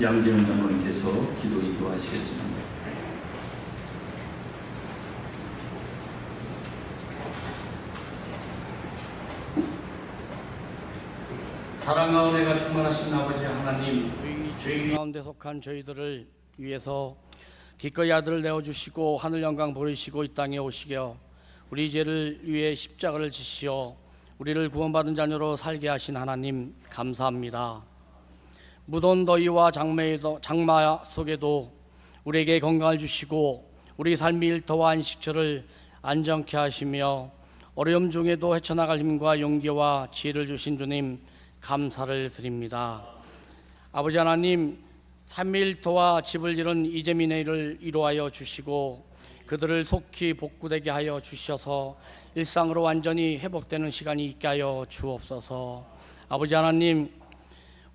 양재훈 장로님께서 기도 인도하시겠습니다. 사랑과 은혜가 충만하신 아버지 하나님, 죄인 가운데 속한 저희들을 위해서 기꺼이 아들을 내어주시고 하늘 영광 보이시고 이 땅에 오시겨 우리 죄를 위해 십자가를 지시어 우리를 구원받은 자녀로 살게 하신 하나님 감사합니다. 무더운 더위와 장마 속에도 우리에게 건강을 주시고 우리 삶의 일터와 안식처를 안정케 하시며 어려움 중에도 헤쳐나갈 힘과 용기와 지혜를 주신 주님 감사를 드립니다. 아버지 하나님, 삶의 일터와 집을 잃은 이재민의 일을 이루하여 주시고 그들을 속히 복구되게 하여 주셔서 일상으로 완전히 회복되는 시간이 있게 하여 주옵소서. 아버지 하나님,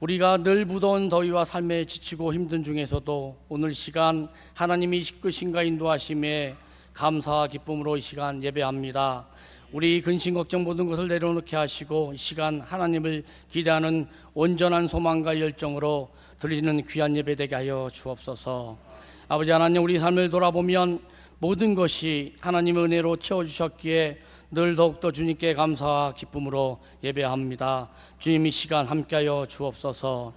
우리가 늘 무더운 더위와 삶에 지치고 힘든 중에서도 오늘 시간 하나님이 이끄신가 인도하심에 감사와 기쁨으로 이 시간 예배합니다. 우리 근심 걱정 모든 것을 내려놓게 하시고 이 시간 하나님을 기대하는 온전한 소망과 열정으로 드리는 귀한 예배 되게 하여 주옵소서. 아버지 하나님, 우리 삶을 돌아보면 모든 것이 하나님의 은혜로 채워주셨기에 늘 더욱더 주님께 감사와 기쁨으로 예배합니다. 주님, 이 시간 함께하여 주옵소서.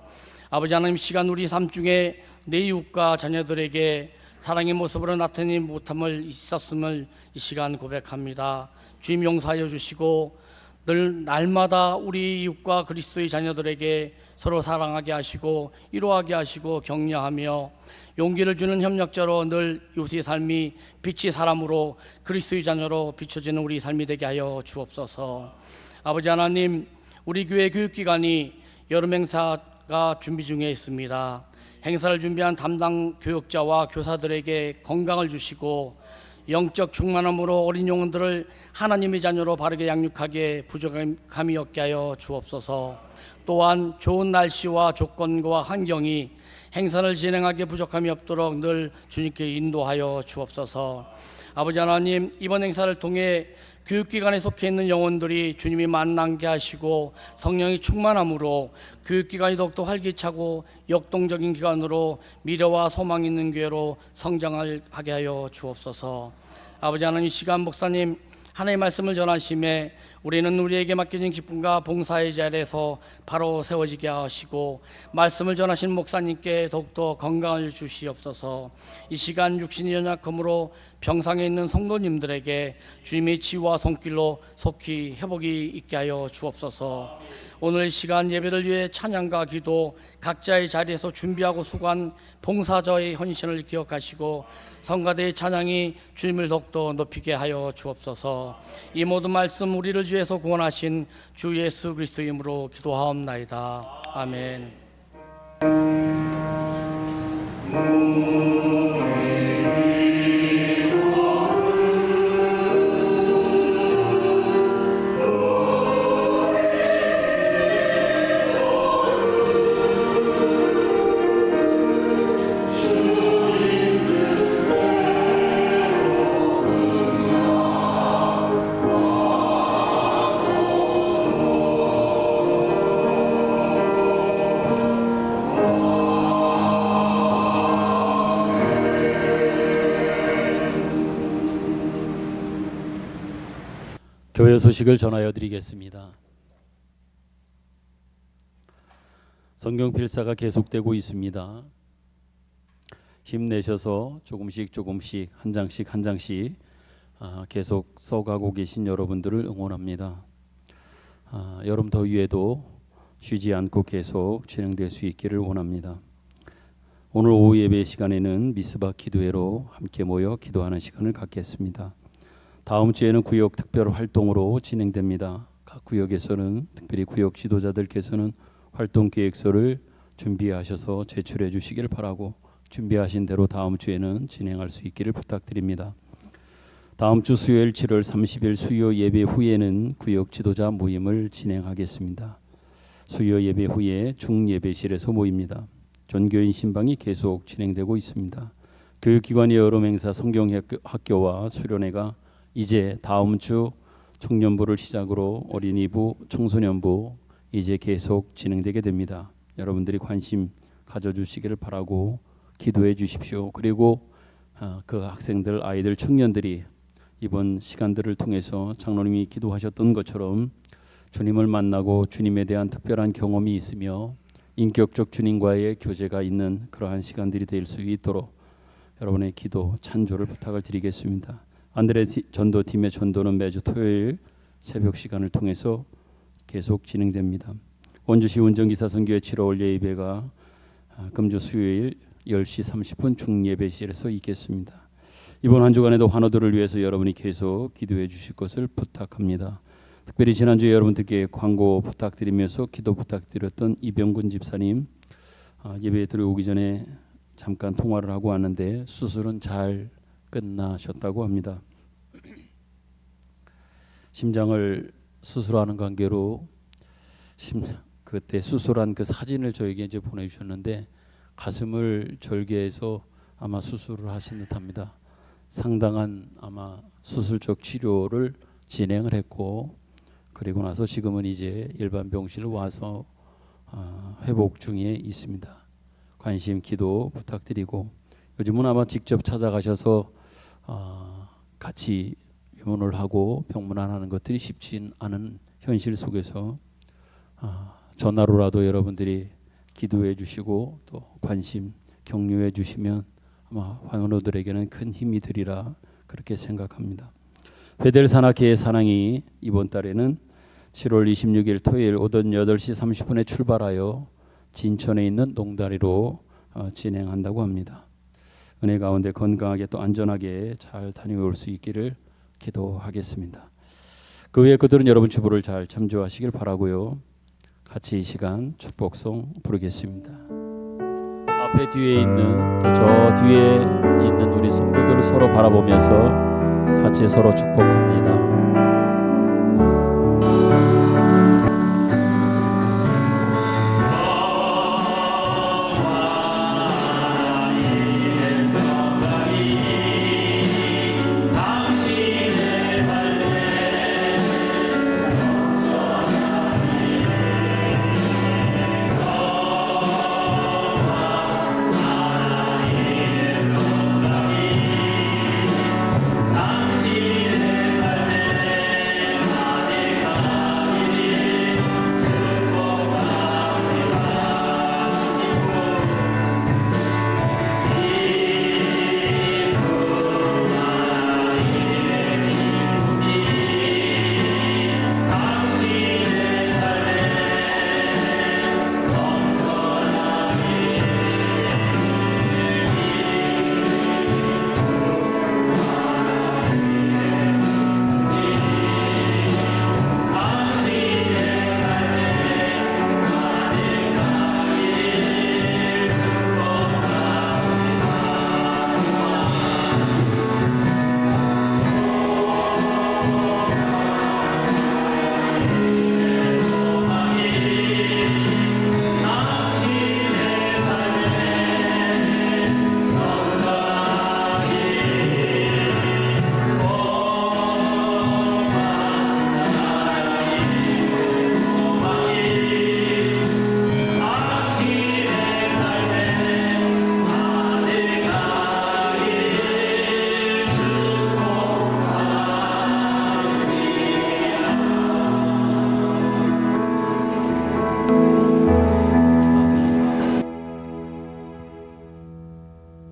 아버지 하나님, 이 시간 우리 삶 중에 내 이웃과 자녀들에게 사랑의 모습으로 나타내지 못함을 있었음을 이 시간 고백합니다. 주님, 용서하여 주시고 늘 날마다 우리 이웃과 그리스도의 자녀들에게 서로 사랑하게 하시고 위로하게 하시고 격려하며 용기를 주는 협력자로 늘 이웃의 삶이 빛이 사람으로 그리스도의 자녀로 비춰지는 우리 삶이 되게 하여 주옵소서. 아버지 하나님, 우리 교회 교육기관이 여름 행사가 준비 중에 있습니다. 행사를 준비한 담당 교육자와 교사들에게 건강을 주시고 영적 충만함으로 어린 영혼들을 하나님의 자녀로 바르게 양육하게 부족함이 없게 하여 주옵소서. 또한 좋은 날씨와 조건과 환경이 행사를 진행하기에 부족함이 없도록 늘 주님께 인도하여 주옵소서. 아버지 하나님, 이번 행사를 통해 교육기관에 속해 있는 영혼들이 주님이 만나게 하시고 성령이 충만함으로 교육기관이 더욱더 활기차고 역동적인 기관으로 미래와 소망 있는 교회로 성장을 하게 하여 주옵소서. 아버지 하나님, 이 시간 목사님 하나님의 말씀을 전하심에 우리는 우리에게 맡겨진 기쁨과 봉사의 자리에서 바로 세워지게 하시고 말씀을 전하신 목사님께 더욱더 건강을 주시옵소서. 이 시간 육신이 연약함으로 병상에 있는 성도님들에게 주님의 치유와 손길로 속히 회복이 있게 하여 주옵소서. 오늘 시간 예배를 위해 찬양과 기도 각자의 자리에서 준비하고 수고한 봉사자의 헌신을 기억하시고 성가대의 찬양이 주님을 더욱더 높이게 하여 주옵소서. 이 모든 말씀 우리를 주에서 구원하신 주 예수 그리스도의 이름으로 기도하옵나이다. 아멘. 교회 소식을 전하여 드리겠습니다. 성경 필사가 계속되고 있습니다. 힘내셔서 조금씩 한 장씩 계속 써가고 계신 여러분들을 응원합니다. 여름 더위에도 쉬지 않고 계속 진행될 수 있기를 원합니다. 오늘 오후 예배 시간에는 미스바 기도회로 함께 모여 기도하는 시간을 갖겠습니다. 다음 주에는 구역 특별 활동으로 진행됩니다. 각 구역에서는 특별히 구역 지도자들께서는 활동 계획서를 준비하셔서 제출해 주시길 바라고 준비하신 대로 다음 주에는 진행할 수 있기를 부탁드립니다. 다음 주 수요일 7월 30일 수요 예배 후에는 구역 지도자 모임을 진행하겠습니다. 수요 예배 후에 중예배실에서 모입니다. 전교인 신방이 계속 진행되고 있습니다. 교육기관의 여름 행사 성경학교와 수련회가 이제 다음 주 청년부를 시작으로 어린이부, 청소년부 이제 계속 진행되게 됩니다. 여러분들이 관심 가져주시기를 바라고 기도해 주십시오. 그리고 그 학생들, 아이들, 청년들이 이번 시간들을 통해서 장로님이 기도하셨던 것처럼 주님을 만나고 주님에 대한 특별한 경험이 있으며 인격적 주님과의 교제가 있는 그러한 시간들이 될 수 있도록 여러분의 기도, 찬조를 부탁을 드리겠습니다. 안드레 전도팀의 전도는 매주 토요일 새벽 시간을 통해서 계속 진행됩니다. 원주시 운전기사 선교회 7월 예배가 금주 수요일 10시 30분 중예배실에서 있겠습니다. 이번 한 주간에도 환우들을 위해서 여러분이 계속 기도해 주실 것을 부탁합니다. 특별히 지난주에 여러분들께 광고 부탁드리면서 기도 부탁드렸던 이병근 집사님 예배에 들어오기 전에 잠깐 통화를 하고 왔는데 수술은 잘 끝나셨다고 합니다. 심장을 수술하는 관계로 그때 수술한 그 사진을 저에게 이제 보내주셨는데 가슴을 절개해서 아마 수술을 하신 듯합니다. 상당한 아마 수술적 치료를 진행을 했고 그리고 나서 지금은 이제 일반 병실 와서 회복 중에 있습니다. 관심 기도 부탁드리고 요즘은 아마 직접 찾아가셔서 같이 위문을 하고 병문안하는 것들이 쉽지 않은 현실 속에서 전화로라도 여러분들이 기도해 주시고 또 관심 격려해 주시면 아마 환우들에게는 큰 힘이 되리라 그렇게 생각합니다. 베델 산악회의 사랑이 이번 달에는 7월 26일 토요일 오전 8시 30분에 출발하여 진천에 있는 농다리로 진행한다고 합니다. 은혜 가운데 건강하게 또 안전하게 잘 다녀올 수 있기를 기도하겠습니다. 그 외에 그들은 여러분 주보를 잘 참조하시길 바라고요. 같이 이 시간 축복송 부르겠습니다. 앞에 뒤에 있는 또 저 뒤에 있는 우리 성도들을 서로 바라보면서 같이 서로 축복합니다.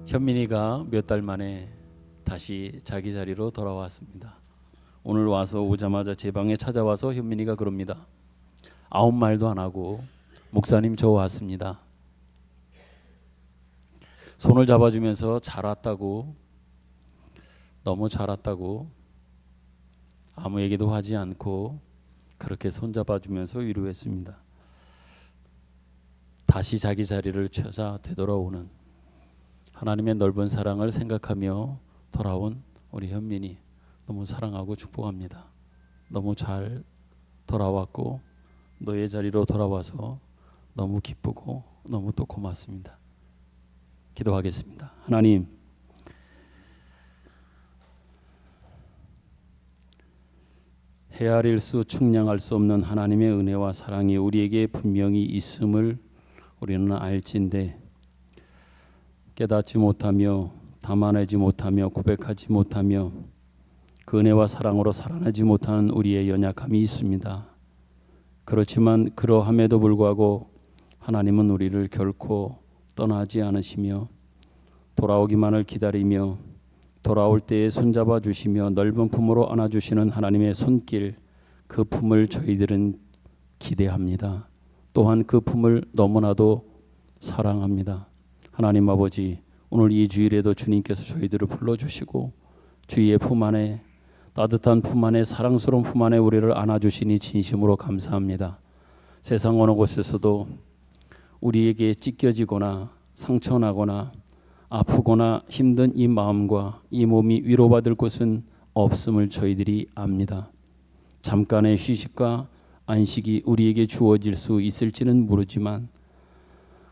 현민이가 몇 달 만에 다시 자기 자리로 돌아왔습니다. 오늘 와서 오자마자 제 방에 찾아와서 현민이가 그럽니다. 아무 말도 안 하고 목사님 저 왔습니다. 손을 잡아주면서 잘 왔다고 너무 잘 왔다고 아무 얘기도 하지 않고 그렇게 손 잡아주면서 위로했습니다. 다시 자기 자리를 찾아 되돌아오는 하나님의 넓은 사랑을 생각하며 돌아온 우리 현민이 너무 사랑하고 축복합니다. 너무 잘 돌아왔고 너의 자리로 돌아와서 너무 기쁘고 너무 또 고맙습니다. 기도하겠습니다. 하나님, 헤아릴 수 측량할 수 없는 하나님의 은혜와 사랑이 우리에게 분명히 있음을 우리는 알진데 깨닫지 못하며 담아내지 못하며 고백하지 못하며 그 은혜와 사랑으로 살아내지 못하는 우리의 연약함이 있습니다. 그렇지만 그러함에도 불구하고 하나님은 우리를 결코 떠나지 않으시며 돌아오기만을 기다리며 돌아올 때에 손잡아 주시며 넓은 품으로 안아주시는 하나님의 손길, 그 품을 저희들은 기대합니다. 또한 그 품을 너무나도 사랑합니다. 하나님 아버지, 오늘 이 주일에도 주님께서 저희들을 불러주시고 주의 품 안에, 따뜻한 품 안에, 사랑스러운 품 안에 우리를 안아주시니 진심으로 감사합니다. 세상 어느 곳에서도 우리에게 찢겨지거나 상처나거나 아프거나 힘든 이 마음과 이 몸이 위로받을 곳은 없음을 저희들이 압니다. 잠깐의 휴식과 안식이 우리에게 주어질 수 있을지는 모르지만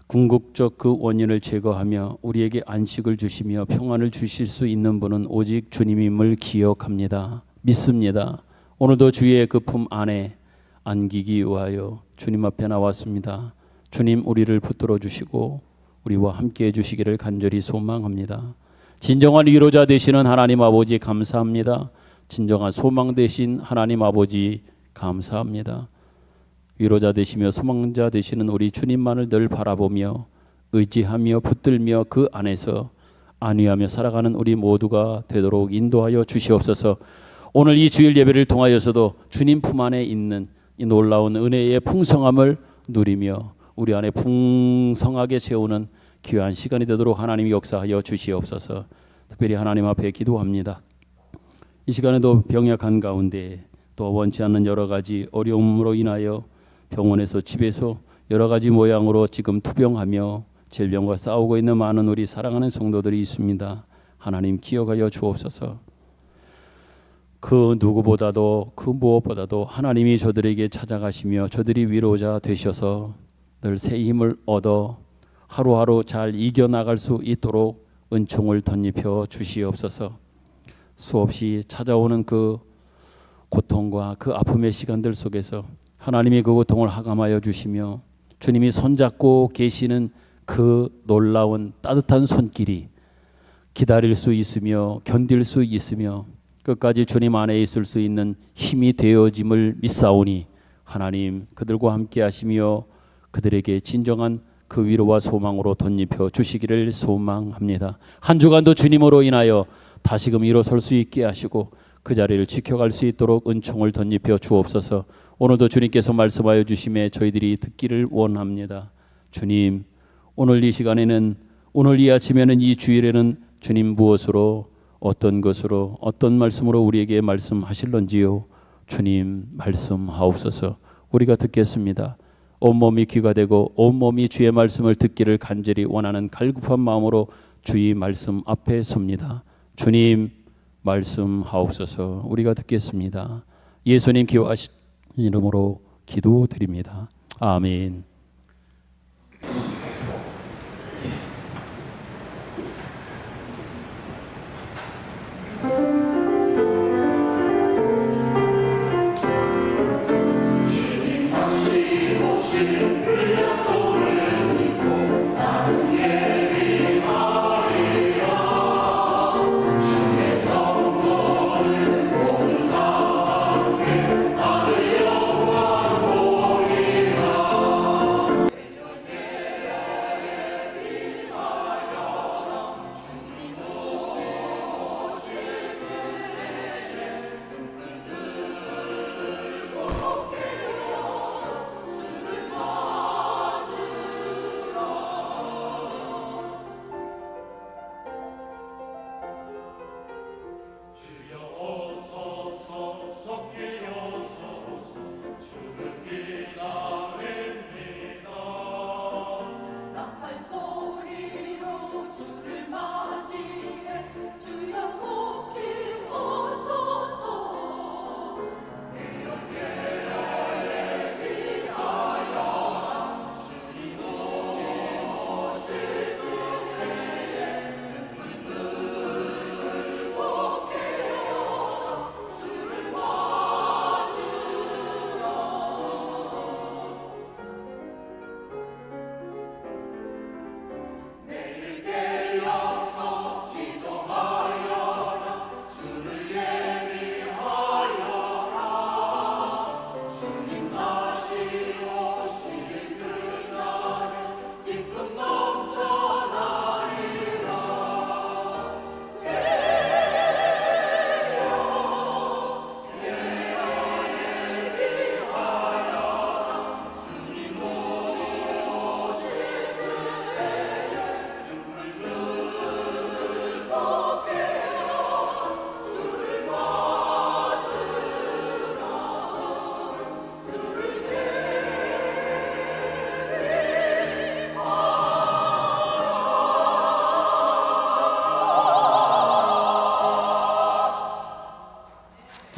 궁극적 그 원인을 제거하며 우리에게 안식을 주시며 평안을 주실 수 있는 분은 오직 주님임을 기억합니다. 믿습니다. 오늘도 주의 그 품 안에 안기기 위하여 주님 앞에 나왔습니다. 주님, 우리를 붙들어 주시고 우리와 함께 해주시기를 간절히 소망합니다. 진정한 위로자 되시는 하나님 아버지 감사합니다. 진정한 소망 되신 하나님 아버지 감사합니다. 위로자 되시며 소망자 되시는 우리 주님만을 늘 바라보며 의지하며 붙들며 그 안에서 안위하며 살아가는 우리 모두가 되도록 인도하여 주시옵소서. 오늘 이 주일 예배를 통하여서도 주님 품 안에 있는 이 놀라운 은혜의 풍성함을 누리며 우리 안에 풍성하게 채우는 귀한 시간이 되도록 하나님이 역사하여 주시옵소서. 특별히 하나님 앞에 기도합니다. 이 시간에도 병약한 가운데 또 원치 않는 여러 가지 어려움으로 인하여 병원에서 집에서 여러 가지 모양으로 지금 투병하며 질병과 싸우고 있는 많은 우리 사랑하는 성도들이 있습니다. 하나님 기억하여 주옵소서. 그 누구보다도 그 무엇보다도 하나님이 저들에게 찾아가시며 저들이 위로자 되셔서 늘 새 힘을 얻어 하루하루 잘 이겨나갈 수 있도록 은총을 덧입혀 주시옵소서. 수없이 찾아오는 그 고통과 그 아픔의 시간들 속에서 하나님이 그 고통을 하감하여 주시며 주님이 손잡고 계시는 그 놀라운 따뜻한 손길이 기다릴 수 있으며 견딜 수 있으며 끝까지 주님 안에 있을 수 있는 힘이 되어짐을 믿사오니 하나님 그들과 함께 하시며 그들에게 진정한 그 위로와 소망으로 덧입혀 주시기를 소망합니다. 한 주간도 주님으로 인하여 다시금 일어설 수 있게 하시고 그 자리를 지켜갈 수 있도록 은총을 덧입혀 주옵소서. 오늘도 주님께서 말씀하여 주심에 저희들이 듣기를 원합니다. 주님, 오늘 이 시간에는, 오늘 이 아침에는, 이 주일에는 주님 무엇으로, 어떤 것으로, 어떤 말씀으로 우리에게 말씀하실런지요. 주님 말씀하옵소서. 우리가 듣겠습니다. 온몸이 귀가 되고 온몸이 주의 말씀을 듣기를 간절히 원하는 갈급한 마음으로 주의 말씀 앞에 섭니다. 주님 말씀하옵소서. 우리가 듣겠습니다. 예수님 기도하신 이름으로 기도드립니다. 아멘.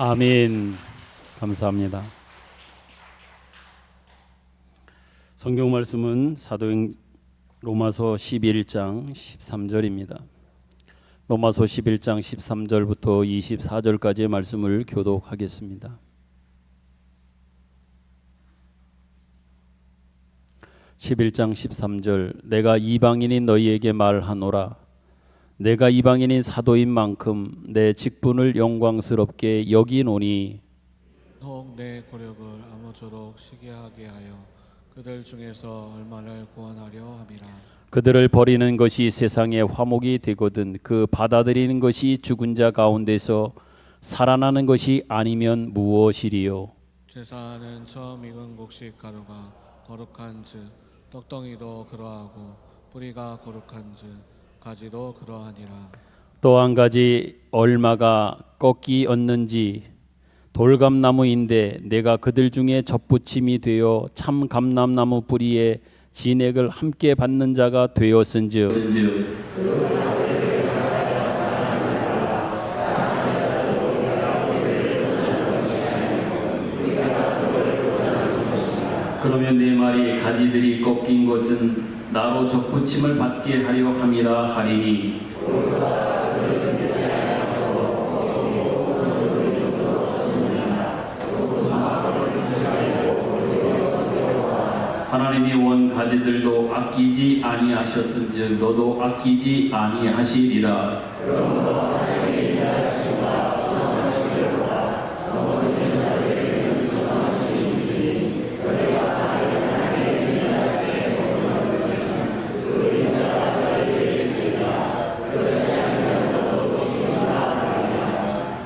아멘. 감사합니다. 성경 말씀은 사도행 로마서 11장 13절입니다. 로마서 11장 13절부터 24절까지의 말씀을 교독하겠습니다. 11장 13절 내가 이방인인 너희에게 말하노라. 내가 이방인인 사도인 만큼 내 직분을 영광스럽게 여기노니 혹 내 고력을 아무쪼록 시기하게 하여 그들 중에서 얼마를 구원하려 함이라. 그들을 버리는 것이 세상의 화목이 되거든 그 받아들이는 것이 죽은 자 가운데서 살아나는 것이 아니면 무엇이리요. 제사는 처음 익은 곡식 가루가 거룩한즉 떡덩이도 그러하고 뿌리가 거룩한즉 가지도 그러하니라. 또 한 가지 얼마가 꺾이 얻는지 돌감나무인데 내가 그들 중에 접붙임이 되어 참 감람나무 뿌리에 진액을 함께 받는 자가 되었은즉 그러면 내 말이 가지들이 꺾인 것은 나로 접붙임을 받게 하려 함이라 하리니 하나님이 원 가지들도 아끼지 아니하셨은즉 너도 아끼지 아니하시리라.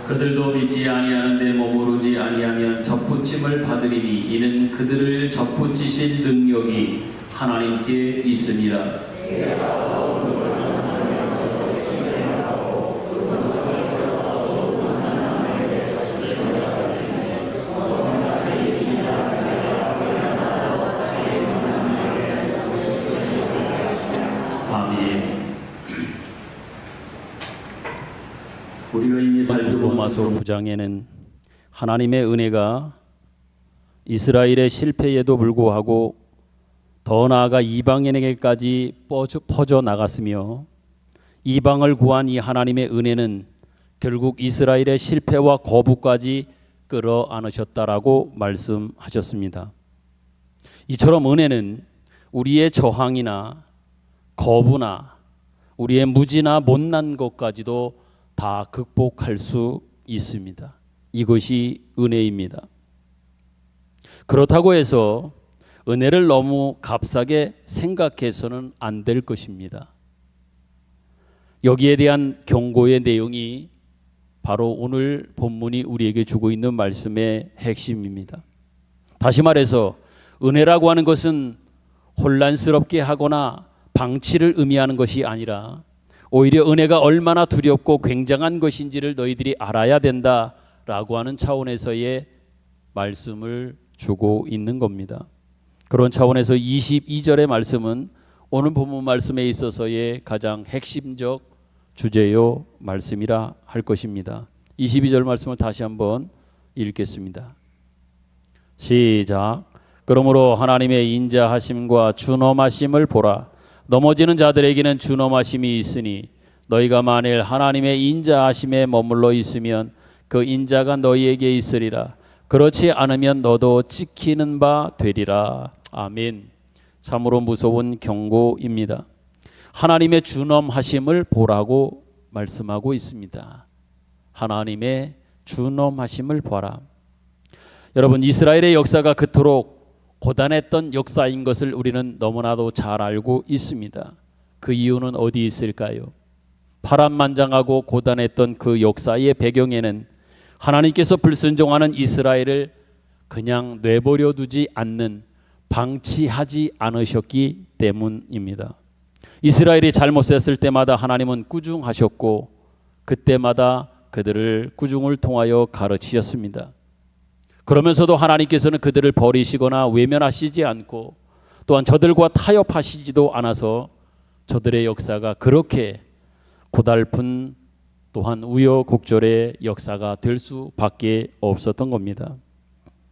그들도 믿지 아니하는데 머무르지 아니하면 접붙임을 받으리니 이는 그들을 접붙이실 능력이 하나님께 있으니라. 아멘. 우리가 이미 살펴본 로마서 9장에는 하나님의 은혜가 이스라엘의 실패에도 불구하고 더 나아가 이방인에게까지 퍼져 나갔으며 이방을 구한 이 하나님의 은혜는 결국 이스라엘의 실패와 거부까지 끌어안으셨다라고 말씀하셨습니다. 이처럼 은혜는 우리의 저항이나 거부나 우리의 무지나 못난 것까지도 다 극복할 수 있습니다. 이것이 은혜입니다. 그렇다고 해서 은혜를 너무 값싸게 생각해서는 안 될 것입니다. 여기에 대한 경고의 내용이 바로 오늘 본문이 우리에게 주고 있는 말씀의 핵심입니다. 다시 말해서 은혜라고 하는 것은 혼란스럽게 하거나 방치를 의미하는 것이 아니라 오히려 은혜가 얼마나 두렵고 굉장한 것인지를 너희들이 알아야 된다라고 하는 차원에서의 말씀을 주고 있는 겁니다. 그런 차원에서 22절의 말씀은 오늘 본문 말씀에 있어서의 가장 핵심적 주제요 말씀이라 할 것입니다. 22절 말씀을 다시 한번 읽겠습니다. 시작. 그러므로 하나님의 인자하심과 준엄하심을 보라. 넘어지는 자들에게는 준엄하심이 있으니 너희가 만일 하나님의 인자하심에 머물러 있으면 그 인자가 너희에게 있으리라. 그렇지 않으면 너도 찍히는 바 되리라. 아멘. 참으로 무서운 경고입니다. 하나님의 준엄하심을 보라고 말씀하고 있습니다. 하나님의 준엄하심을 보라. 여러분, 이스라엘의 역사가 그토록 고단했던 역사인 것을 우리는 너무나도 잘 알고 있습니다. 그 이유는 어디 있을까요? 파란만장하고 고단했던 그 역사의 배경에는 하나님께서 불순종하는 이스라엘을 그냥 내버려 두지 않는, 방치하지 않으셨기 때문입니다. 이스라엘이 잘못했을 때마다 하나님은 꾸중하셨고 그때마다 그들을 꾸중을 통하여 가르치셨습니다. 그러면서도 하나님께서는 그들을 버리시거나 외면하시지 않고 또한 저들과 타협하시지도 않아서 저들의 역사가 그렇게 고달픈 또한 우여곡절의 역사가 될 수밖에 없었던 겁니다.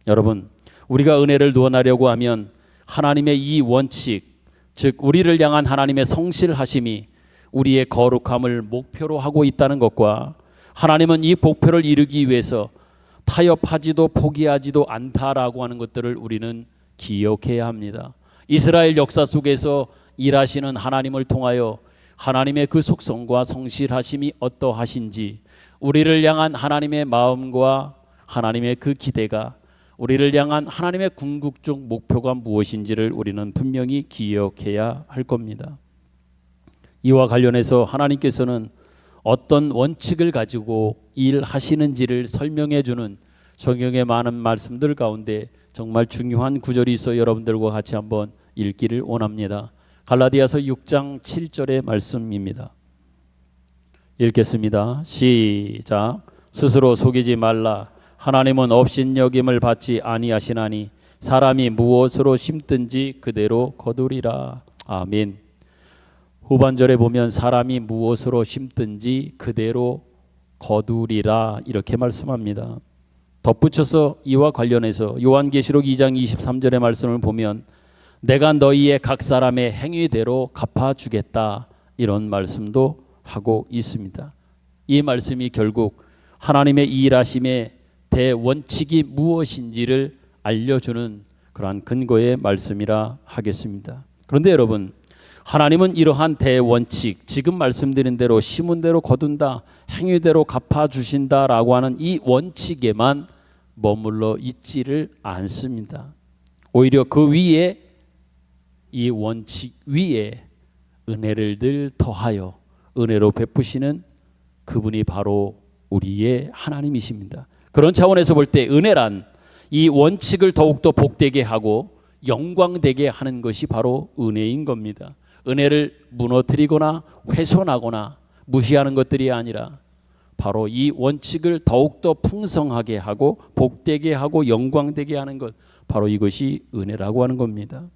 여러분, 우리가 은혜를 누원하려고 하면 하나님의 이 원칙, 즉 우리를 향한 하나님의 성실하심이 우리의 거룩함을 목표로 하고 있다는 것과 하나님은 이 목표를 이루기 위해서 타협하지도 포기하지도 않다라고 하는 것들을 우리는 기억해야 합니다. 이스라엘 역사 속에서 일하시는 하나님을 통하여 하나님의 그 속성과 성실하심이 어떠하신지, 우리를 향한 하나님의 마음과 하나님의 그 기대가, 우리를 향한 하나님의 궁극적 목표가 무엇인지를 우리는 분명히 기억해야 할 겁니다. 이와 관련해서 하나님께서는 어떤 원칙을 가지고 일하시는지를 설명해 주는 성경의 많은 말씀들 가운데 정말 중요한 구절이 있어 여러분들과 같이 한번 읽기를 원합니다. 갈라디아서 6장 7절의 말씀입니다. 읽겠습니다. 시작. 스스로 속이지 말라. 하나님은 업신여김을 받지 아니하시나니 사람이 무엇으로 심든지 그대로 거두리라. 아멘. 후반절에 보면 사람이 무엇으로 심든지 그대로 거두리라 이렇게 말씀합니다. 덧붙여서 이와 관련해서 요한계시록 2장 23절의 말씀을 보면 내가 너희의 각 사람의 행위대로 갚아주겠다 이런 말씀도 하고 있습니다. 이 말씀이 결국 하나님의 일하심의 대원칙이 무엇인지를 알려주는 그러한 근거의 말씀이라 하겠습니다. 그런데 여러분, 하나님은 이러한 대원칙, 지금 말씀드린 대로 심은 대로 거둔다, 행위대로 갚아주신다라고 하는 이 원칙에만 머물러 있지를 않습니다. 오히려 그 위에, 이 원칙 위에 은혜를 늘 더하여 은혜로 베푸시는 그분이 바로 우리의 하나님이십니다. 그런 차원에서 볼 때 은혜란 이 원칙을 더욱더 복되게 하고 영광되게 하는 것이 바로 은혜인 겁니다. 은혜를 무너뜨리거나 훼손하거나 무시하는 것들이 아니라 바로 이 원칙을 더욱더 풍성하게 하고 복되게 하고 영광되게 하는 것, 바로 이것이 은혜라고 하는 겁니다.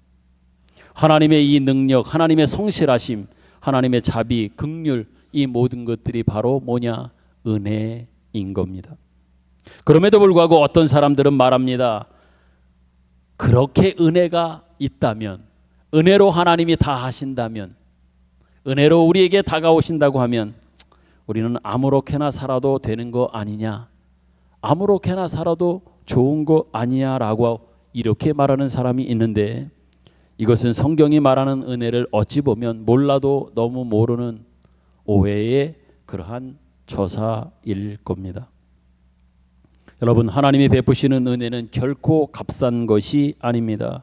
하나님의 이 능력, 하나님의 성실하심, 하나님의 자비, 긍휼, 이 모든 것들이 바로 뭐냐? 은혜인 겁니다. 그럼에도 불구하고 어떤 사람들은 말합니다. 그렇게 은혜가 있다면, 은혜로 하나님이 다 하신다면, 은혜로 우리에게 다가오신다고 하면 우리는 아무렇게나 살아도 되는 거 아니냐, 아무렇게나 살아도 좋은 거 아니야 라고 이렇게 말하는 사람이 있는데, 이것은 성경이 말하는 은혜를 어찌 보면 몰라도 너무 모르는 오해의 그러한 저사일 겁니다. 여러분, 하나님이 베푸시는 은혜는 결코 값싼 것이 아닙니다.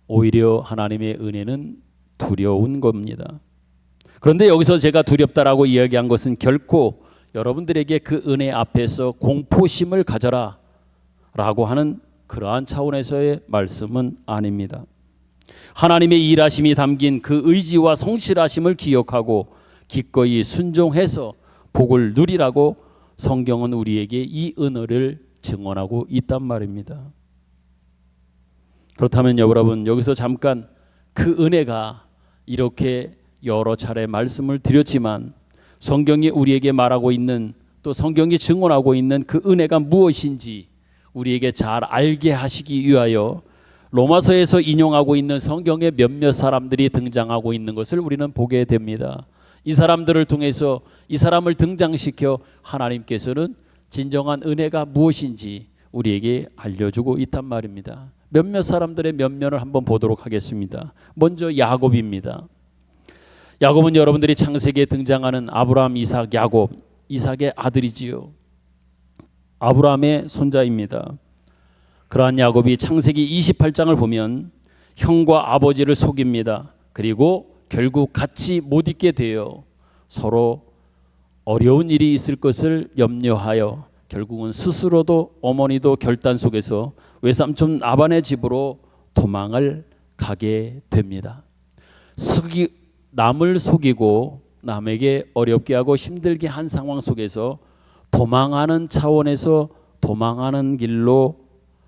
오히려 하나님의 은혜는 두려운 겁니다. 그런데 여기서 제가 두렵다라고 이야기한 것은 결코 여러분들에게 그 은혜 앞에서 공포심을 가져라 라고 하는 그러한 차원에서의 말씀은 아닙니다. 하나님의 일하심이 담긴 그 의지와 성실하심을 기억하고 기꺼이 순종해서 복을 누리라고 성경은 우리에게 이 은혜를 증언하고 있단 말입니다. 그렇다면 여러분, 여기서 잠깐 그 은혜가 이렇게 여러 차례 말씀을 드렸지만 성경이 우리에게 말하고 있는, 또 성경이 증언하고 있는 그 은혜가 무엇인지 우리에게 잘 알게 하시기 위하여 로마서에서 인용하고 있는 성경의 몇몇 사람들이 등장하고 있는 것을 우리는 보게 됩니다. 이 사람들을 통해서, 이 사람을 등장시켜 하나님께서는 진정한 은혜가 무엇인지 우리에게 알려주고 있단 말입니다. 몇몇 사람들의 면면을 한번 보도록 하겠습니다. 먼저 야곱입니다. 야곱은 여러분들이 창세기에 등장하는 아브라함, 이삭, 야곱, 이삭의 아들이지요. 아브라함의 손자입니다. 그러한 야곱이 창세기 28장을 보면 형과 아버지를 속입니다. 그리고 결국 같이 못 있게 되어 서로 어려운 일이 있을 것을 염려하여 결국은 스스로도 어머니도 결단 속에서 외삼촌 라반의 집으로 도망을 가게 됩니다. 남을 속이고 남에게 어렵게 하고 힘들게 한 상황 속에서 도망하는 차원에서 도망하는 길로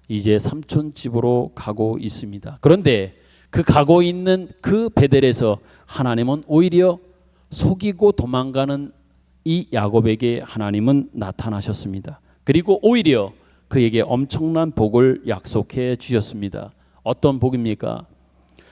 이제 삼촌 집으로 가고 있습니다. 그런데 그 가고 있는 그 베델에서 하나님은 오히려 속이고 도망가는 이 야곱에게 하나님은 나타나셨습니다. 그리고 오히려 그에게 엄청난 복을 약속해 주셨습니다. 어떤 복입니까?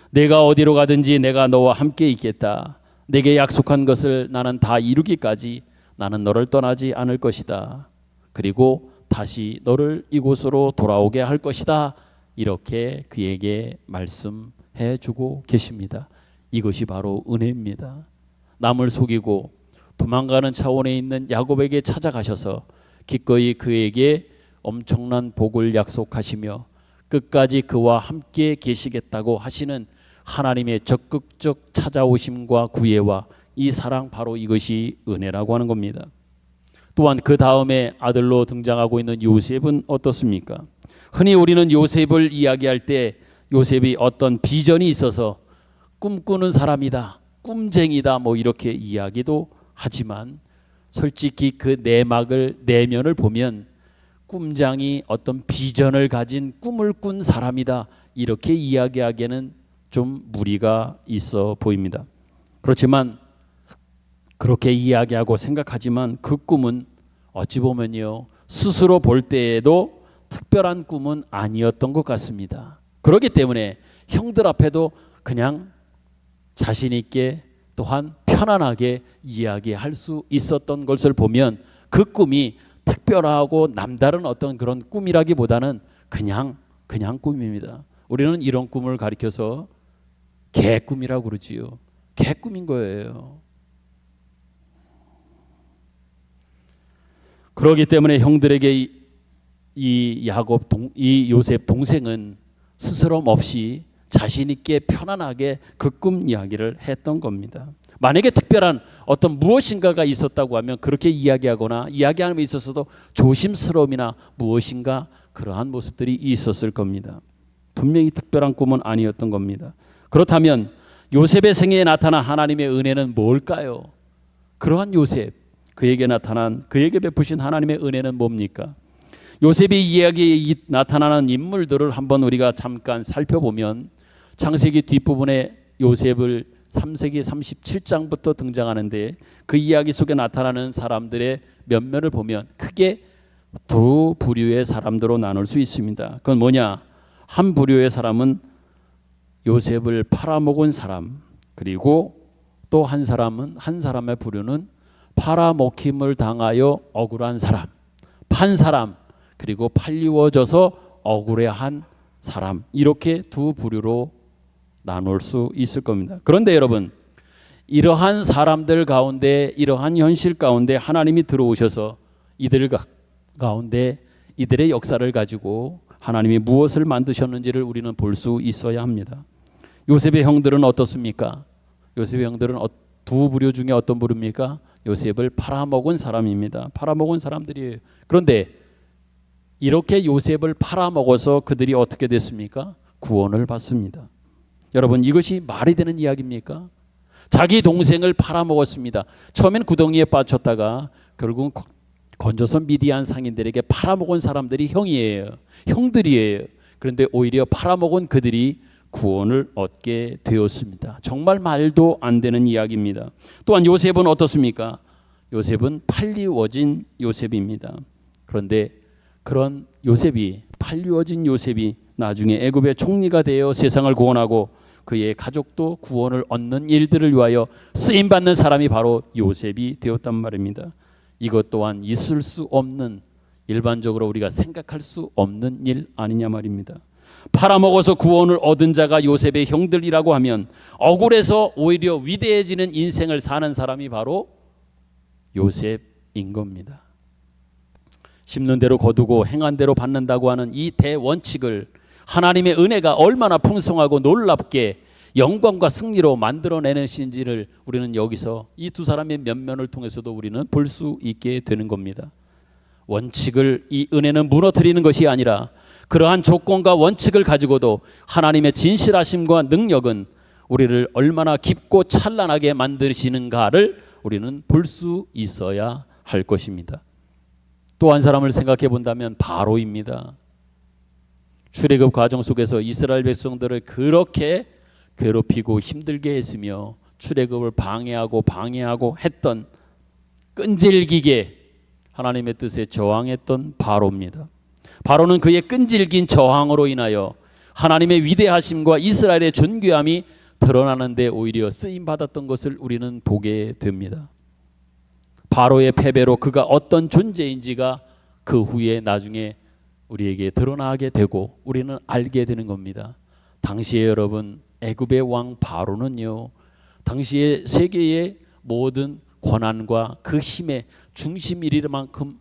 내가 어디로 가든지 내가 너와 함께 있겠다. 내게 약속한 것을 나는 다 이루기까지 나는 너를 떠나지 않을 것이다. 그리고 다시 너를 이곳으로 돌아오게 할 것이다. 이렇게 그에게 말씀해 주고 계십니다. 이것이 바로 은혜입니다. 남을 속이고 도망가는 차원에 있는 야곱에게 찾아가셔서 기꺼이 그에게 엄청난 복을 약속하시며 끝까지 그와 함께 계시겠다고 하시는 하나님의 적극적 찾아오심과 구애와 이 사랑, 바로 이것이 은혜라고 하는 겁니다. 또한 그 다음에 아들로 등장하고 있는 요셉은 어떻습니까? 흔히 우리는 요셉을 이야기할 때 요셉이 어떤 비전이 있어서 꿈꾸는 사람이다, 꿈쟁이다, 뭐 이렇게 이야기도 하지만 솔직히 그 내면을 보면 꿈장이 어떤 비전을 가진 꿈을 꾼 사람이다, 이렇게 이야기하기에는 좀 무리가 있어 보입니다. 그렇지만 그렇게 이야기하고 생각하지만 그 꿈은 어찌 보면요, 스스로 볼 때에도 특별한 꿈은 아니었던 것 같습니다. 그렇기 때문에 형들 앞에도 그냥 자신 있게 또한 편안하게 이야기할 수 있었던 것을 보면 그 꿈이 특별하고 남다른 어떤 그런 꿈이라기보다는 그냥 꿈입니다. 우리는 이런 꿈을 가리켜서 개꿈이라고 그러지요. 개꿈인 거예요. 그렇기 때문에 형들에게 이 요셉 동생은 스스럼 없이 자신 있게 편안하게 그 꿈 이야기를 했던 겁니다. 만약에 특별한 어떤 무엇인가가 있었다고 하면 그렇게 이야기하거나 이야기함에 있어서도 조심스러움이나 무엇인가 그러한 모습들이 있었을 겁니다. 분명히 특별한 꿈은 아니었던 겁니다. 그렇다면 요셉의 생애에 나타난 하나님의 은혜는 뭘까요? 그러한 요셉, 그에게 베푸신 하나님의 은혜는 뭡니까? 요셉의 이야기에 나타나는 인물들을 한번 우리가 잠깐 살펴보면 창세기 뒷부분에 요셉을 3세기 37장부터 등장하는데 그 이야기 속에 나타나는 사람들의 면면을 보면 크게 두 부류의 사람들로 나눌 수 있습니다. 그건 뭐냐? 한 부류의 사람은 요셉을 팔아먹은 사람, 그리고 또 한 사람의 부류는 팔아먹힘을 당하여 억울한 사람, 판 사람, 그리고 팔리워져서 억울해한 사람, 이렇게 두 부류로 나눌 수 있을 겁니다. 그런데 여러분, 이러한 사람들 가운데, 이러한 현실 가운데 하나님이 들어오셔서 이들 가운데 이들의 역사를 가지고 하나님이 무엇을 만드셨는지를 우리는 볼 수 있어야 합니다. 요셉의 형들은 어떻습니까? 요셉의 형들은 두 부류 중에 어떤 부류입니까? 요셉을 팔아먹은 사람입니다. 팔아먹은 사람들이에요. 그런데 이렇게 요셉을 팔아먹어서 그들이 어떻게 됐습니까? 구원을 받습니다. 여러분, 이것이 말이 되는 이야기입니까? 자기 동생을 팔아먹었습니다. 처음엔 구덩이에 빠졌다가 결국은 건져서 미디안 상인들에게 팔아먹은 사람들이 형들이에요. 그런데 오히려 팔아먹은 그들이 구원을 얻게 되었습니다. 정말 말도 안 되는 이야기입니다. 또한 요셉은 어떻습니까? 요셉은 팔리워진 요셉입니다. 그런데 그런 요셉이, 팔리워진 요셉이 나중에 애굽의 총리가 되어 세상을 구원하고 그의 가족도 구원을 얻는 일들을 위하여 쓰임받는 사람이 바로 요셉이 되었단 말입니다. 이것 또한 있을 수 없는, 일반적으로 우리가 생각할 수 없는 일 아니냐 말입니다. 팔아먹어서 구원을 얻은 자가 요셉의 형들이라고 하면 억울해서 오히려 위대해지는 인생을 사는 사람이 바로 요셉인 겁니다. 심는 대로 거두고 행한 대로 받는다고 하는 이 대원칙을 하나님의 은혜가 얼마나 풍성하고 놀랍게 영광과 승리로 만들어내는지를 우리는 여기서 이 두 사람의 면면을 통해서도 우리는 볼 수 있게 되는 겁니다. 원칙을, 이 은혜는 무너뜨리는 것이 아니라 그러한 조건과 원칙을 가지고도 하나님의 진실하심과 능력은 우리를 얼마나 깊고 찬란하게 만드시는가를 우리는 볼 수 있어야 할 것입니다. 또 한 사람을 생각해 본다면 바로입니다. 출애굽 과정 속에서 이스라엘 백성들을 그렇게 괴롭히고 힘들게 했으며 출애굽을 방해하고 했던 끈질기게 하나님의 뜻에 저항했던 바로입니다. 바로는 그의 끈질긴 저항으로 인하여 하나님의 위대하심과 이스라엘의 존귀함이 드러나는데 오히려 쓰임받았던 것을 우리는 보게 됩니다. 바로의 패배로 그가 어떤 존재인지가 그 후에 나중에 우리에게 드러나게 되고 우리는 알게 되는 겁니다. 당시에 여러분, 애굽의 왕 바로는요, 당시에 세계의 모든 권한과 그 힘의 중심이릴 만큼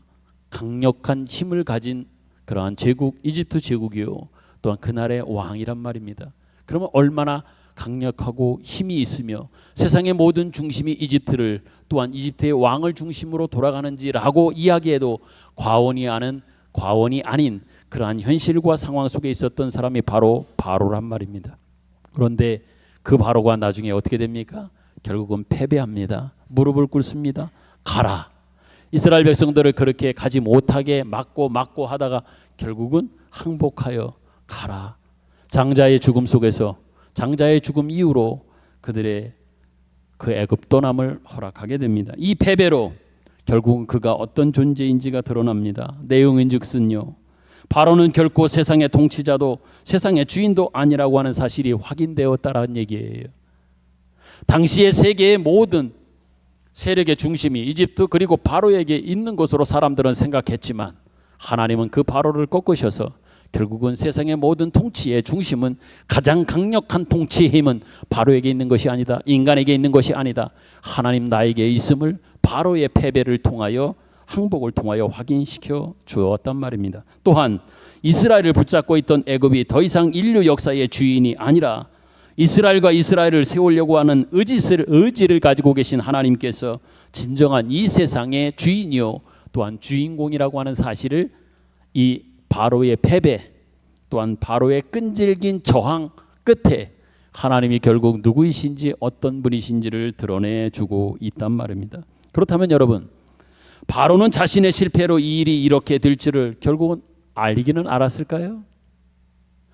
강력한 힘을 가진 그러한 제국, 이집트 제국이요, 또한 그날의 왕이란 말입니다. 그러면 얼마나 강력하고 힘이 있으며 세상의 모든 중심이 이집트를, 또한 이집트의 왕을 중심으로 돌아가는지라고 이야기해도 과언이 아닌 그러한 현실과 상황 속에 있었던 사람이 바로 바로란 말입니다. 그런데 그 바로가 나중에 어떻게 됩니까? 결국은 패배합니다. 무릎을 꿇습니다. 가라. 이스라엘 백성들을 그렇게 가지 못하게 막고 하다가 결국은 항복하여 가라. 장자의 죽음 속에서, 장자의 죽음 이후로 그들의 그 애굽 떠남을 허락하게 됩니다. 이 패배로 결국은 그가 어떤 존재인지가 드러납니다. 내용인즉슨요, 바로는 결코 세상의 통치자도 세상의 주인도 아니라고 하는 사실이 확인되었다라는 얘기예요. 당시의 세계의 모든 세력의 중심이 이집트 그리고 바로에게 있는 것으로 사람들은 생각했지만 하나님은 그 바로를 꺾으셔서 결국은 세상의 모든 통치의 중심은, 가장 강력한 통치의 힘은 바로에게 있는 것이 아니다, 인간에게 있는 것이 아니다, 하나님 나에게 있음을 바로의 패배를 통하여, 항복을 통하여 확인시켜 주었단 말입니다. 또한 이스라엘을 붙잡고 있던 애굽이 더 이상 인류 역사의 주인이 아니라 이스라엘과 이스라엘을 세우려고 하는 의지를 가지고 계신 하나님께서 진정한 이 세상의 주인이요, 또한 주인공이라고 하는 사실을 이 바로의 패배, 또한 바로의 끈질긴 저항 끝에 하나님이 결국 누구이신지, 어떤 분이신지를 드러내주고 있단 말입니다. 그렇다면 여러분, 바로는 자신의 실패로 이 일이 이렇게 될 줄을 결국은 알기는 알았을까요?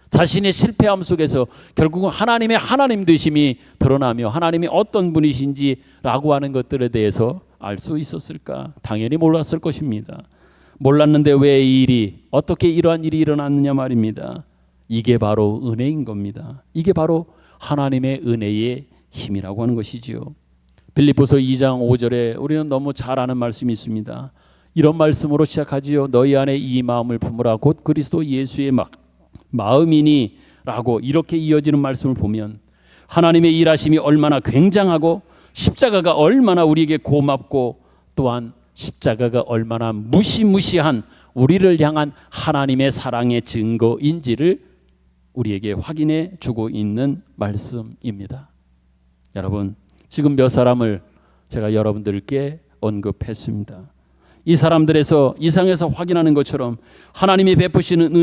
자신의 실패함 속에서 결국은 하나님의 하나님 되심이 드러나며 하나님이 어떤 분이신지라고 하는 것들에 대해서 알 수 있었을까? 당연히 몰랐을 것입니다. 몰랐는데 왜 이 일이, 어떻게 이러한 일이 일어났느냐 말입니다. 이게 바로 은혜인 겁니다. 이게 바로 하나님의 은혜의 힘이라고 하는 것이지요. 빌립보서 2장 5절에 우리는 너무 잘 아는 말씀이 있습니다. 이런 말씀으로 시작하지요. 너희 안에 이 마음을 품으라. 곧 그리스도 예수의 마음이니 라고 이렇게 이어지는 말씀을 보면 하나님의 일하심이 얼마나 굉장하고 십자가가 얼마나 우리에게 고맙고 또한 십자가가 얼마나 무시무시한 우리를 향한 하나님의 사랑의 증거인지를 우리에게 확인해 주고 있는 말씀입니다. 여러분, 지금 몇 사람을 제가 여러분들께 언급했습니다. 이 사람들에서 이상에서 확인하는 것처럼 하나님이 베푸시는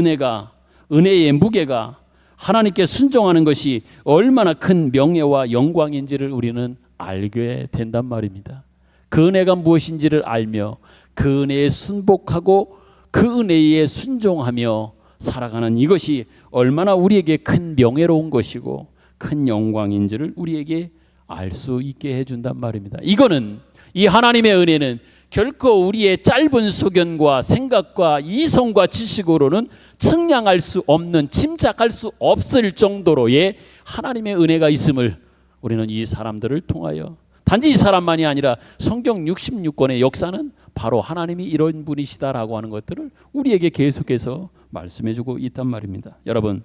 은혜의 무게가, 하나님께 순종하는 것이 얼마나 큰 명예와 영광인지를 우리는 알게 된단 말입니다. 그 은혜가 무엇인지를 알며 그 은혜에 순복하고 그 은혜에 순종하며 살아가는 이것이 얼마나 우리에게 큰 명예로운 것이고 큰 영광인지를 우리에게 알 수 있게 해준단 말입니다. 이거는, 이 하나님의 은혜는 결코 우리의 짧은 소견과 생각과 이성과 지식으로는 측량할 수 없는, 짐작할 수 없을 정도로의 하나님의 은혜가 있음을 우리는 이 사람들을 통하여, 단지 이 사람만이 아니라 성경 66권의 역사는 바로 하나님이 이런 분이시다라고 하는 것들을 우리에게 계속해서 말씀해주고 있단 말입니다. 여러분,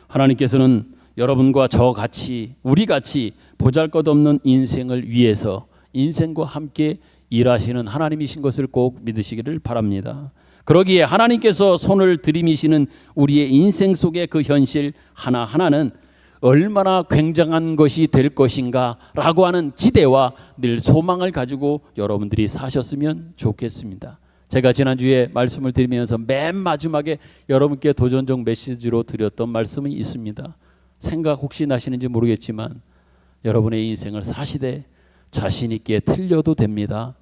하나님께서는 여러분과 저같이, 우리같이 보잘것없는 인생을 위해서 인생과 함께 일하시는 하나님이신 것을 꼭 믿으시기를 바랍니다. 그러기에 하나님께서 손을 들이미시는 우리의 인생 속의 그 현실 하나하나는 얼마나 굉장한 것이 될 것인가 라고 하는 기대와 늘 소망을 가지고 여러분들이 사셨으면 좋겠습니다. 제가 지난주에 말씀을 드리면서 맨 마지막에 여러분께 도전적 메시지로 드렸던 말씀이 있습니다. 생각 혹시 나시는지 모르겠지만 여러분의 인생을 사시되 자신 있게 틀려도 됩니다.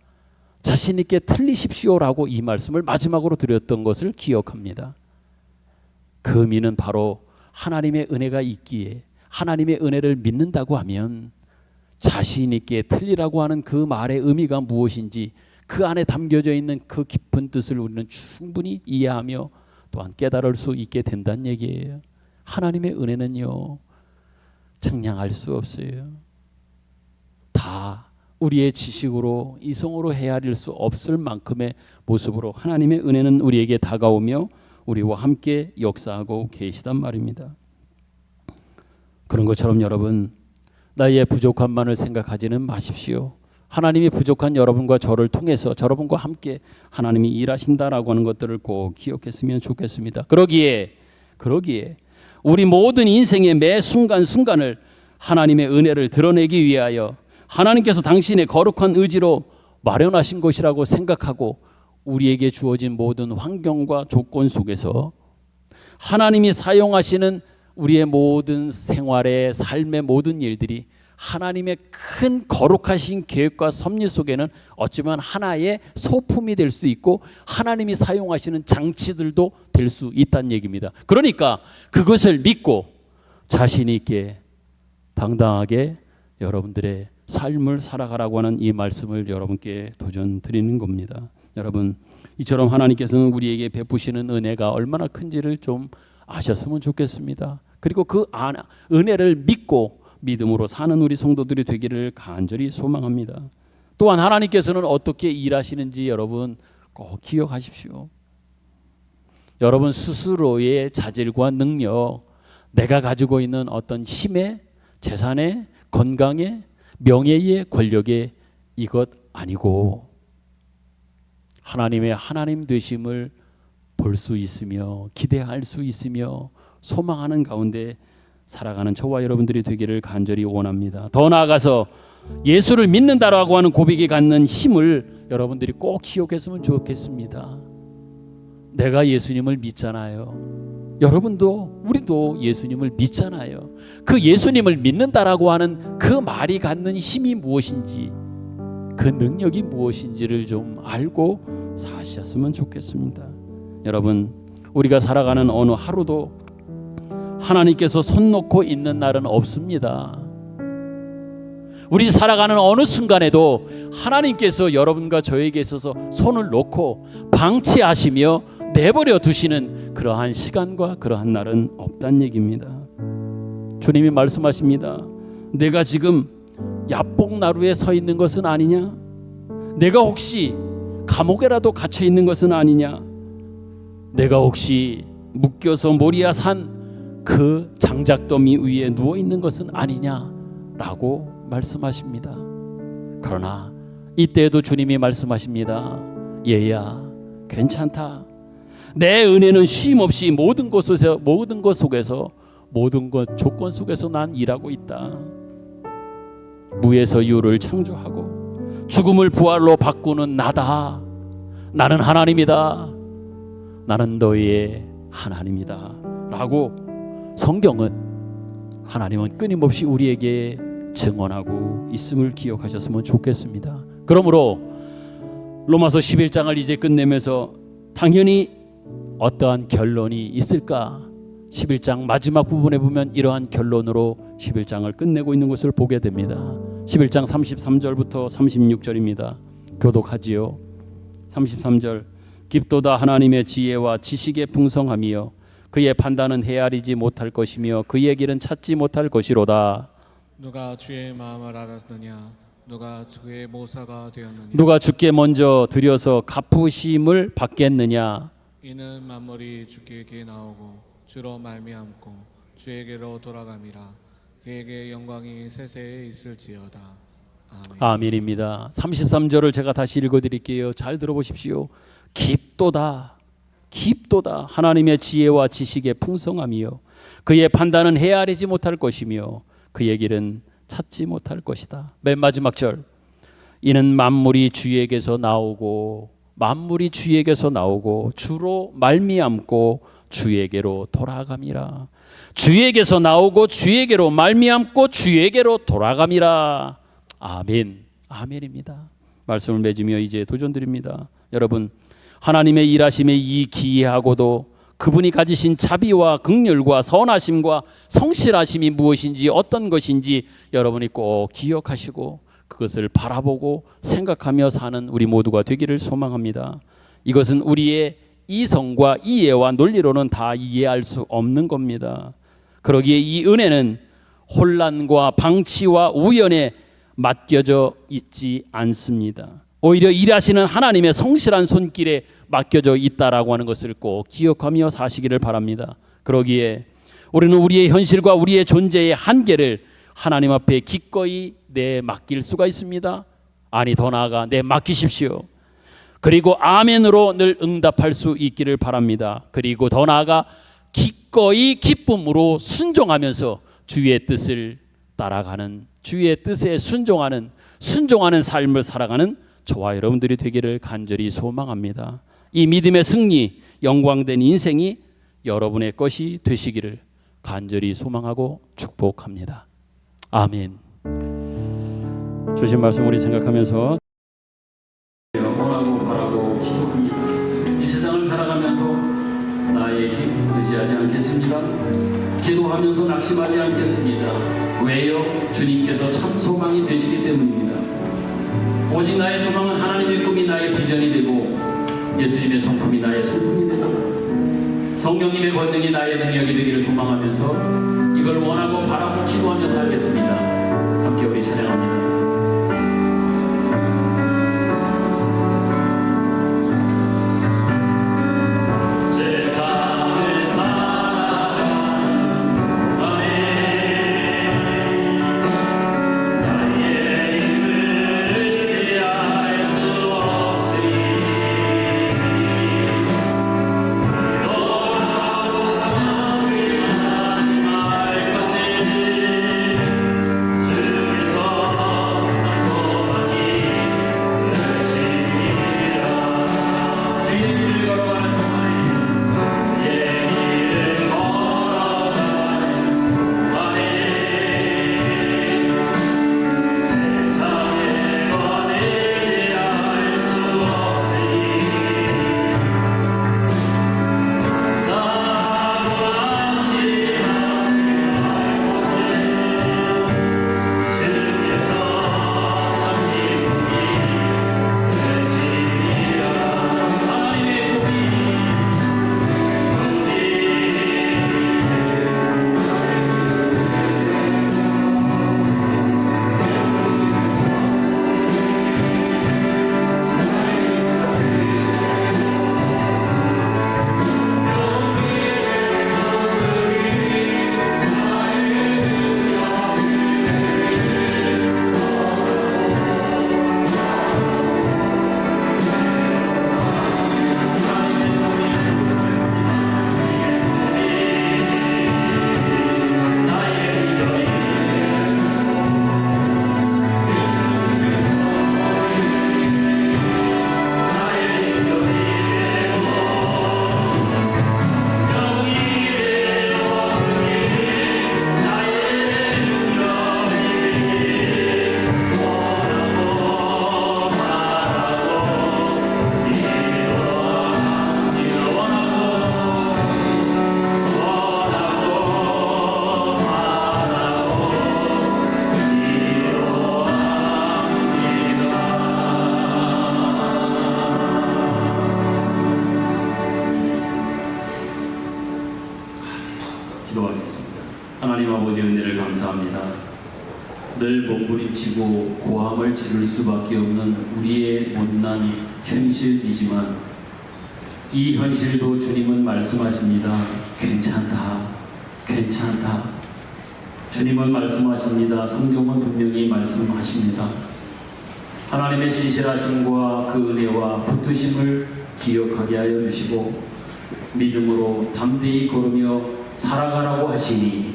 자신 있게 틀리십시오라고 이 말씀을 마지막으로 드렸던 것을 기억합니다. 그 의미는 바로 하나님의 은혜가 있기에, 하나님의 은혜를 믿는다고 하면 자신 있게 틀리라고 하는 그 말의 의미가 무엇인지 그 안에 담겨져 있는 그 깊은 뜻을 우리는 충분히 이해하며 또한 깨달을 수 있게 된다는 얘기예요. 하나님의 은혜는요, 측량할 수 없어요. 다 우리의 지식으로 이성으로 헤아릴 수 없을 만큼의 모습으로 하나님의 은혜는 우리에게 다가오며 우리와 함께 역사하고 계시단 말입니다. 그런 것처럼 여러분, 나의 부족함만을 생각하지는 마십시오. 하나님이 부족한 여러분과 저를 통해서 여러분과 함께 하나님이 일하신다라고 하는 것들을 꼭 기억했으면 좋겠습니다. 그러기에 우리 모든 인생의 매 순간순간을 하나님의 은혜를 드러내기 위하여 하나님께서 당신의 거룩한 의지로 마련하신 것이라고 생각하고 우리에게 주어진 모든 환경과 조건 속에서 하나님이 사용하시는 우리의 모든 생활의 삶의 모든 일들이 하나님의 큰 거룩하신 계획과 섭리 속에는 어쩌면 하나의 소품이 될 수 있고 하나님이 사용하시는 장치들도 될 수 있다는 얘기입니다. 그러니까 그것을 믿고 자신 있게 당당하게 여러분들의 삶을 살아가라고 하는 이 말씀을 여러분께 도전 드리는 겁니다. 여러분, 이처럼 하나님께서는 우리에게 베푸시는 은혜가 얼마나 큰지를 좀 아셨으면 좋겠습니다. 그리고 그 은혜를 믿고 믿음으로 사는 우리 성도들이 되기를 간절히 소망합니다. 또한 하나님께서는 어떻게 일하시는지 여러분 꼭 기억하십시오. 여러분 스스로의 자질과 능력, 내가 가지고 있는 어떤 힘에, 재산에, 건강에, 명예에, 권력에 이것 아니고 하나님의 하나님 되심을 볼 수 있으며 기대할 수 있으며 소망하는 가운데 살아가는 저와 여러분들이 되기를 간절히 원합니다. 더 나아가서 예수를 믿는다라고 하는 고백이 갖는 힘을 여러분들이 꼭 기억했으면 좋겠습니다. 내가 예수님을 믿잖아요. 여러분도 우리도 예수님을 믿잖아요. 그 예수님을 믿는다라고 하는 그 말이 갖는 힘이 무엇인지, 그 능력이 무엇인지를 좀 알고 사셨으면 좋겠습니다. 여러분, 우리가 살아가는 어느 하루도 하나님께서 손 놓고 있는 날은 없습니다. 우리 살아가는 어느 순간에도 하나님께서 여러분과 저에게 있어서 손을 놓고 방치하시며 내버려 두시는 그러한 시간과 그러한 날은 없다는 얘기입니다. 주님이 말씀하십니다. 내가 지금 야복나루에 서 있는 것은 아니냐? 내가 혹시 감옥에라도 갇혀 있는 것은 아니냐? 내가 혹시 묶여서 모리아 산 그 장작더미 위에 누워 있는 것은 아니냐라고 말씀하십니다. 그러나 이때에도 주님이 말씀하십니다. 얘야, 괜찮다. 내 은혜는 쉼없이 모든 것 속에서 모든 것 조건 속에서 난 일하고 있다. 무에서 유를 창조하고 죽음을 부활로 바꾸는 나다. 나는 하나님이다. 나는 너희의 하나님이다. 라고 성경은, 하나님은 끊임없이 우리에게 증언하고 있음을 기억하셨으면 좋겠습니다. 그러므로 로마서 11장을 이제 끝내면서 당연히 어떠한 결론이 있을까? 11장 마지막 부분에 보면 이러한 결론으로 11장을 끝내고 있는 것을 보게 됩니다. 11장 33절부터 36절입니다. 교독하지요. 33절, 깊도다 하나님의 지혜와 지식의 풍성함이여 그의 판단은 헤아리지 못할 것이며 그의 길은 찾지 못할 것이로다. 누가 주의 마음을 알았느냐? 누가 주의 모사가 되었느냐? 누가 주께 먼저 드려서 갚으심을 받겠느냐? 이는 만물이 주께게 나오고 주로 말미암고 주에게로 돌아감이라. 그에게 영광이 세세에 있을지어다. 아멘. 아멘입니다. 33절을 제가 다시 읽어드릴게요. 잘 들어보십시오. 깊도다 하나님의 지혜와 지식의 풍성함이요 그의 판단은 헤아리지 못할 것이며 그의 길은 찾지 못할 것이다. 맨 마지막 절, 이는 만물이 주에게서 나오고 주로 말미암고 주에게로 돌아감이라. 주에게서 나오고 주에게로 말미암고 주에게로 돌아감이라. 아멘. 아멘입니다. 말씀을 맺으며 이제 도전드립니다. 여러분, 하나님의 일하심의 이 기이하고도 그분이 가지신 자비와 긍휼과 선하심과 성실하심이 무엇인지 어떤 것인지 여러분이 꼭 기억하시고 그것을 바라보고 생각하며 사는 우리 모두가 되기를 소망합니다. 이것은 우리의 이성과 이해와 논리로는 다 이해할 수 없는 겁니다. 그러기에 이 은혜는 혼란과 방치와 우연에 맡겨져 있지 않습니다. 오히려 일하시는 하나님의 성실한 손길에 맡겨져 있다라고 하는 것을 꼭 기억하며 사시기를 바랍니다. 그러기에 우리는 우리의 현실과 우리의 존재의 한계를 하나님 앞에 기꺼이 내맡길 수가 있습니다. 아니, 더 나아가 내맡기십시오. 그리고 아멘으로 늘 응답할 수 있기를 바랍니다. 그리고 더 나아가 기꺼이 기쁨으로 순종하면서 주의 뜻을 따라가는, 주의 뜻에 순종하는 삶을 살아가는 저와 여러분들이 되기를 간절히 소망합니다. 이 믿음의 승리, 영광된 인생이 여러분의 것이 되시기를 간절히 소망하고 축복합니다. 아멘. 주신 말씀 우리 생각하면서 원하고 바라고 기도합니다. 이 세상을 살아가면서 나의 힘 의지하지 않겠습니다. 기도하면서 낙심하지 않겠습니다. 왜요? 주님께서 참 소망이 되시기 때문입니다. 오직 나의 소망은 하나님의 꿈이 나의 비전이 되고 예수님의 성품이 나의 성품이 되고 성령님의 권능이 나의 능력이 되기를 소망하면서 이걸 원하고 바라고 기도하며 살겠습니다. 함께 우리 찬양합니다. 기도하겠습니다. 하나님 아버지 은혜를 감사합니다. 늘 몸부림치고 고함을 지를 수밖에 없는 우리의 못난 현실이지만 이 현실도 주님은 말씀하십니다. 괜찮다, 괜찮다. 주님은 말씀하십니다. 성경은 분명히 말씀하십니다. 하나님의 신실하심과 그 은혜와 붙으심을 기억하게 하여 주시고 믿음으로 담대히 걸으며 살아가라고 하시니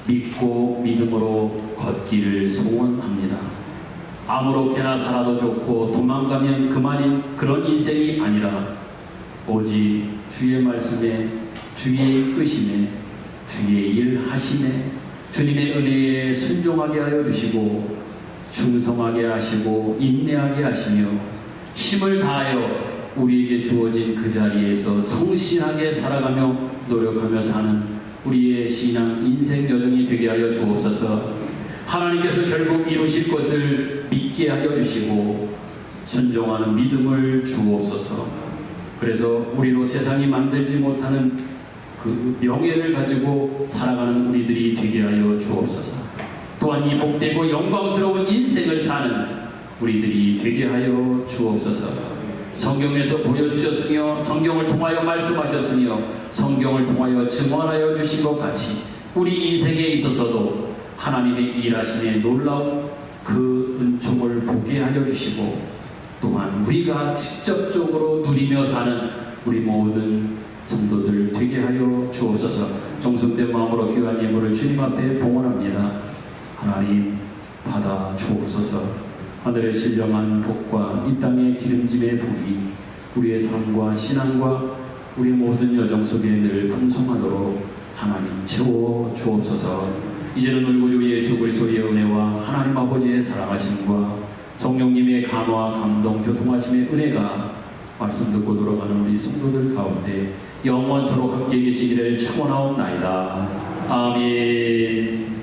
믿고 믿음으로 걷기를 소원합니다. 아무렇게나 살아도 좋고 도망가면 그만인 그런 인생이 아니라 오직 주의 말씀에, 주의 이끄심에, 주의 일하심에, 주님의 은혜에 순종하게 하여 주시고 충성하게 하시고 인내하게 하시며 힘을 다하여 우리에게 주어진 그 자리에서 성실하게 살아가며 노력하며 사는 우리의 신앙 인생 여정이 되게 하여 주옵소서. 하나님께서 결국 이루실 것을 믿게 하여 주시고 순종하는 믿음을 주옵소서. 그래서 우리로 세상이 만들지 못하는 그 명예를 가지고 살아가는 우리들이 되게 하여 주옵소서. 또한 이 복되고 영광스러운 인생을 사는 우리들이 되게 하여 주옵소서. 성경에서 보여주셨으며 성경을 통하여 말씀하셨으며 성경을 통하여 증언하여 주신 것 같이 우리 인생에 있어서도 하나님의 일하심에 놀라운 그 은총을 보게 하여 주시고 또한 우리가 직접적으로 누리며 사는 우리 모든 성도들 되게 하여 주옵소서. 정성된 마음으로 귀한 예물을 주님 앞에 봉헌합니다. 하나님 받아 주옵소서. 하늘의 신령한 복과 이 땅의 기름짐의 복이 우리의 삶과 신앙과 우리의 모든 여정 속에 늘 풍성하도록 하나님 채워 주옵소서. 이제는 우리 구주 예수 그리스도의 은혜와 하나님 아버지의 사랑하심과 성령님의 감화 감동 교통하심의 은혜가 말씀 듣고 돌아가는 우리 성도들 가운데 영원토록 함께 계시기를 축원하옵나이다. 아멘.